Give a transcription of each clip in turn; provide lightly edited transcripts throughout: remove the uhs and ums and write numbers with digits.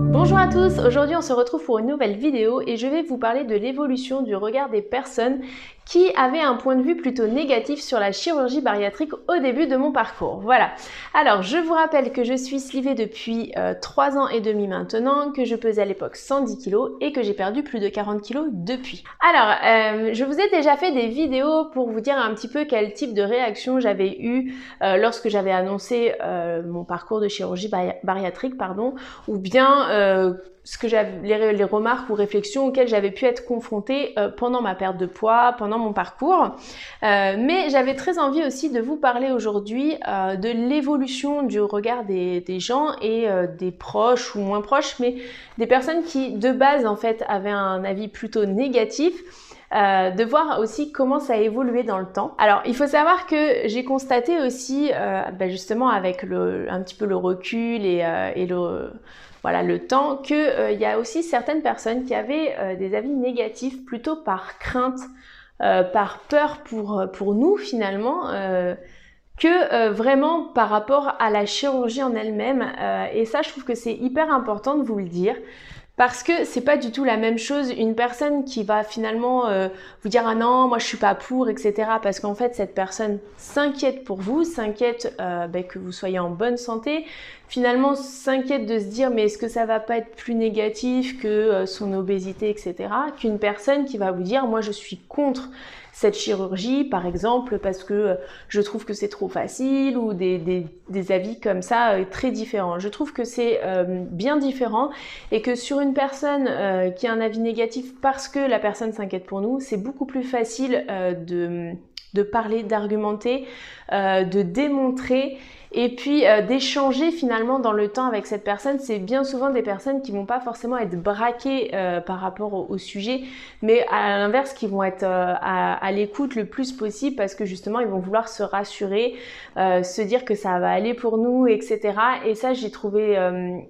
Bonjour à tous, aujourd'hui on se retrouve pour une nouvelle vidéo et je vais vous parler de l'évolution du regard des personnes qui avaient un point de vue plutôt négatif sur la chirurgie bariatrique au début de mon parcours. Voilà. Alors, je vous rappelle que je suis slivée depuis 3 ans et demi maintenant, que je pesais à l'époque 110 kg et que j'ai perdu plus de 40 kg depuis. Alors, je vous ai déjà fait des vidéos pour vous dire un petit peu quel type de réaction j'avais eu lorsque j'avais annoncé mon parcours de chirurgie bariatrique, pardon, ou bien ce que les remarques ou réflexions auxquelles j'avais pu être confrontée pendant ma perte de poids, pendant mon parcours. Mais j'avais très envie aussi de vous parler aujourd'hui de l'évolution du regard des gens et des proches ou moins proches, mais des personnes qui de base en fait avaient un avis plutôt négatif. De voir aussi comment ça a évolué dans le temps. Alors, il faut savoir que j'ai constaté aussi, justement avec un petit peu le recul et le temps, qu'il y a aussi certaines personnes qui avaient des avis négatifs plutôt par crainte, par peur pour nous finalement, que vraiment par rapport à la chirurgie en elle-même. Et ça, je trouve que c'est hyper important de vous le dire. Parce que c'est pas du tout la même chose une personne qui va finalement vous dire ah non moi je suis pas pour, etc. parce qu'en fait cette personne s'inquiète pour vous, s'inquiète que vous soyez en bonne santé, finalement s'inquiète de se dire mais est-ce que ça va pas être plus négatif que son obésité, etc. qu'une personne qui va vous dire moi je suis contre cette chirurgie par exemple parce que je trouve que c'est trop facile, ou des avis comme ça très différents. Je trouve que c'est bien différent et que sur une personne qui a un avis négatif parce que la personne s'inquiète pour nous, c'est beaucoup plus facile de parler, d'argumenter, de démontrer et puis d'échanger finalement dans le temps avec cette personne. C'est bien souvent des personnes qui vont pas forcément être braquées par rapport au sujet, mais à l'inverse qui vont être à l'écoute le plus possible parce que justement ils vont vouloir se rassurer, se dire que ça va aller pour nous, etc. Et ça j'ai trouvé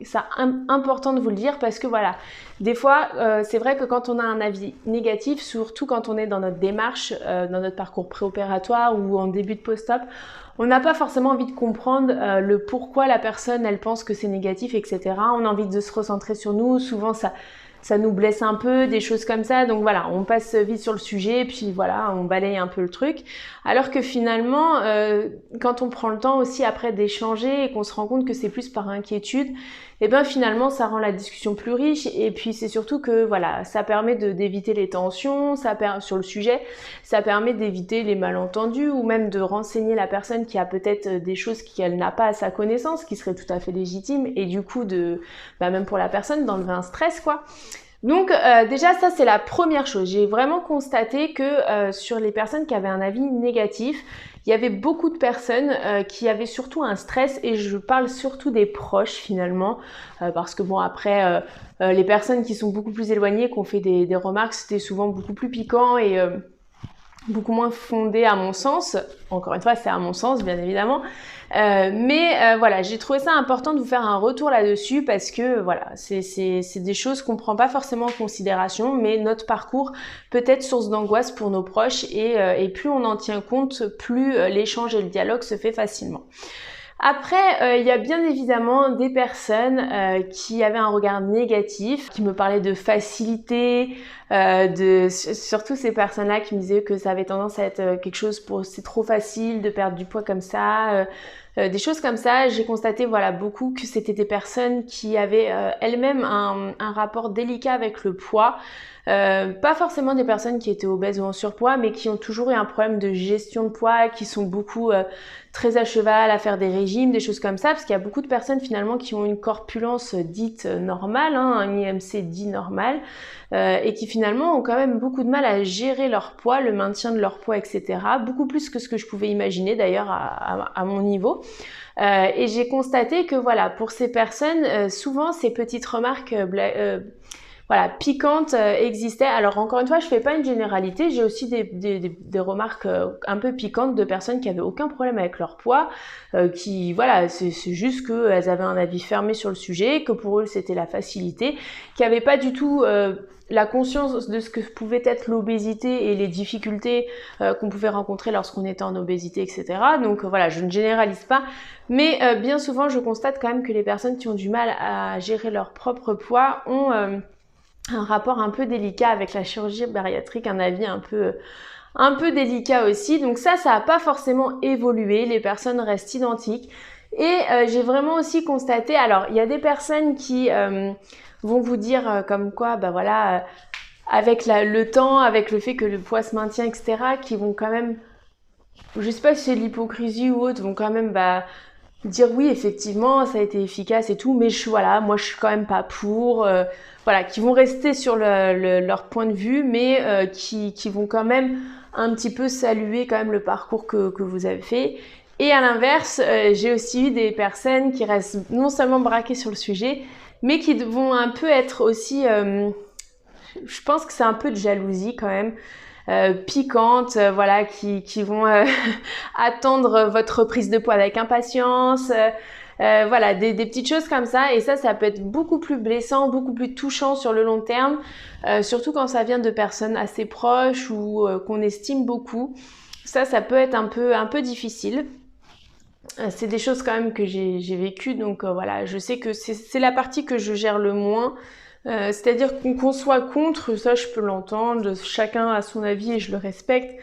ça important de vous le dire parce que voilà, des fois c'est vrai que quand on a un avis négatif, surtout quand on est dans notre démarche, dans notre parcours préopératoire ou en début de post-op, on n'a pas forcément envie de comprendre le pourquoi la personne elle pense que c'est négatif, etc. On a envie de se recentrer sur nous, souvent ça nous blesse un peu, des choses comme ça, donc voilà, on passe vite sur le sujet, puis voilà, on balaye un peu le truc, alors que finalement, quand on prend le temps aussi après d'échanger et qu'on se rend compte que c'est plus par inquiétude, et ben finalement ça rend la discussion plus riche, et puis c'est surtout que voilà, ça permet d'éviter les tensions, sur le sujet, ça permet d'éviter les malentendus, ou même de renseigner la personne qui a peut-être des choses qu'elle n'a pas à sa connaissance, qui seraient tout à fait légitimes, et du coup même pour la personne d'enlever un stress quoi. Donc déjà ça c'est la première chose, j'ai vraiment constaté que sur les personnes qui avaient un avis négatif, il y avait beaucoup de personnes qui avaient surtout un stress, et je parle surtout des proches finalement, parce que bon après les personnes qui sont beaucoup plus éloignées, qui ont fait des remarques, c'était souvent beaucoup plus piquant et beaucoup moins fondé à mon sens. Encore une fois, c'est à mon sens, bien évidemment. Mais voilà, j'ai trouvé ça important de vous faire un retour là-dessus parce que voilà, c'est des choses qu'on prend pas forcément en considération, mais notre parcours peut être source d'angoisse pour nos proches, et plus on en tient compte, plus l'échange et le dialogue se fait facilement. Après, il y a bien évidemment des personnes qui avaient un regard négatif, qui me parlaient de facilité, surtout ces personnes-là qui me disaient que ça avait tendance à être quelque chose c'est trop facile de perdre du poids comme ça, des choses comme ça. J'ai constaté voilà beaucoup que c'était des personnes qui avaient elles-mêmes un rapport délicat avec le poids. Pas forcément des personnes qui étaient obèses ou en surpoids, mais qui ont toujours eu un problème de gestion de poids, qui sont beaucoup très à cheval à faire des régimes, des choses comme ça, parce qu'il y a beaucoup de personnes finalement qui ont une corpulence dite normale, hein, un IMC dit normal, et qui finalement ont quand même beaucoup de mal à gérer leur poids, le maintien de leur poids, etc. Beaucoup plus que ce que je pouvais imaginer d'ailleurs à mon niveau. Et j'ai constaté que voilà, pour ces personnes, souvent ces petites remarques voilà, piquantes existaient. Alors encore une fois, je fais pas une généralité, j'ai aussi des remarques un peu piquantes de personnes qui avaient aucun problème avec leur poids, qui voilà, c'est juste qu'elles avaient un avis fermé sur le sujet, que pour eux c'était la facilité, qui n'avaient pas du tout la conscience de ce que pouvait être l'obésité et les difficultés qu'on pouvait rencontrer lorsqu'on était en obésité, etc. Donc voilà, je ne généralise pas, mais bien souvent je constate quand même que les personnes qui ont du mal à gérer leur propre poids ont un rapport un peu délicat avec la chirurgie bariatrique, un avis un peu délicat aussi. Donc ça n'a pas forcément évolué, les personnes restent identiques. Et j'ai vraiment aussi constaté, alors il y a des personnes qui vont vous dire comme quoi, bah voilà, avec le temps, avec le fait que le poids se maintient, etc., qui vont quand même, je sais pas si c'est de l'hypocrisie ou autre, vont quand même dire oui, effectivement, ça a été efficace et tout, mais voilà, moi je suis quand même pas pour, voilà, qui vont rester sur leur point de vue, mais qui vont quand même un petit peu saluer quand même le parcours que vous avez fait. Et à l'inverse, j'ai aussi eu des personnes qui restent non seulement braquées sur le sujet, mais qui vont un peu être aussi, je pense que c'est un peu de jalousie quand même, piquantes, voilà, qui vont attendre votre prise de poids avec impatience, voilà, des petites choses comme ça. Et ça peut être beaucoup plus blessant, beaucoup plus touchant sur le long terme, surtout quand ça vient de personnes assez proches ou qu'on estime beaucoup. Ça peut être un peu difficile. C'est des choses quand même que j'ai vécues, donc voilà, je sais que c'est la partie que je gère le moins. C'est-à-dire qu'on soit contre, ça je peux l'entendre, chacun a son avis et je le respecte,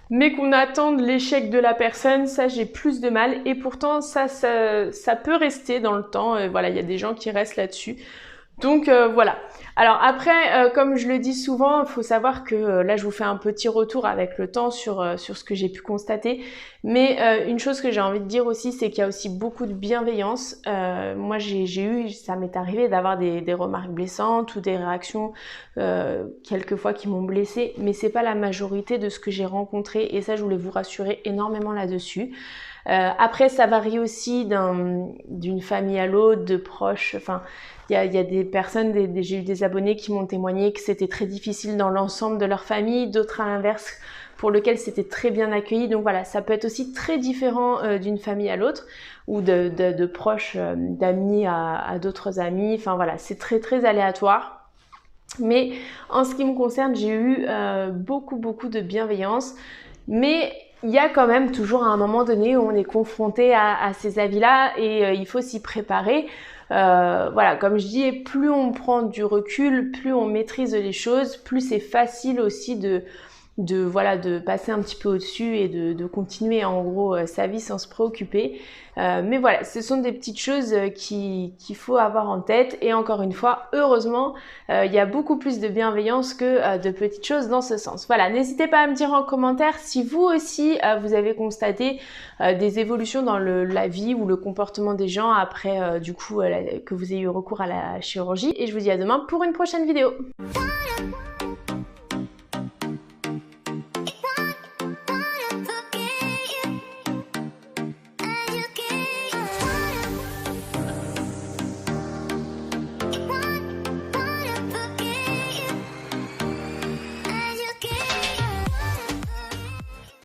mais qu'on attende l'échec de la personne, ça j'ai plus de mal, et pourtant ça peut rester dans le temps, voilà, il y a des gens qui restent là-dessus. Donc voilà. Alors après, comme je le dis souvent, il faut savoir que là je vous fais un petit retour avec le temps sur ce que j'ai pu constater. Mais une chose que j'ai envie de dire aussi, c'est qu'il y a aussi beaucoup de bienveillance. Moi ça m'est arrivé d'avoir des remarques blessantes ou des réactions quelquefois qui m'ont blessée, mais c'est pas la majorité de ce que j'ai rencontré, et ça je voulais vous rassurer énormément là-dessus. Après ça varie aussi d'une famille à l'autre, de proches, enfin il y a des personnes, j'ai eu des abonnés qui m'ont témoigné que c'était très difficile dans l'ensemble de leur famille, d'autres à l'inverse pour lesquels c'était très bien accueilli. Donc voilà, ça peut être aussi très différent d'une famille à l'autre, ou de proches, d'amis à d'autres amis. Enfin voilà, c'est très très aléatoire. Mais en ce qui me concerne, j'ai eu beaucoup de bienveillance. Mais il y a quand même toujours un moment donné où on est confronté à ces avis-là, et il faut s'y préparer. Voilà, comme je dis, plus on prend du recul, plus on maîtrise les choses, plus c'est facile aussi de passer un petit peu au-dessus et de continuer en gros sa vie sans se préoccuper. Mais voilà, ce sont des petites choses qu'il faut avoir en tête, et encore une fois, heureusement, il y a beaucoup plus de bienveillance que de petites choses dans ce sens. Voilà, n'hésitez pas à me dire en commentaire si vous aussi vous avez constaté des évolutions dans la vie ou le comportement des gens après du coup que vous ayez eu recours à la chirurgie, et je vous dis à demain pour une prochaine vidéo.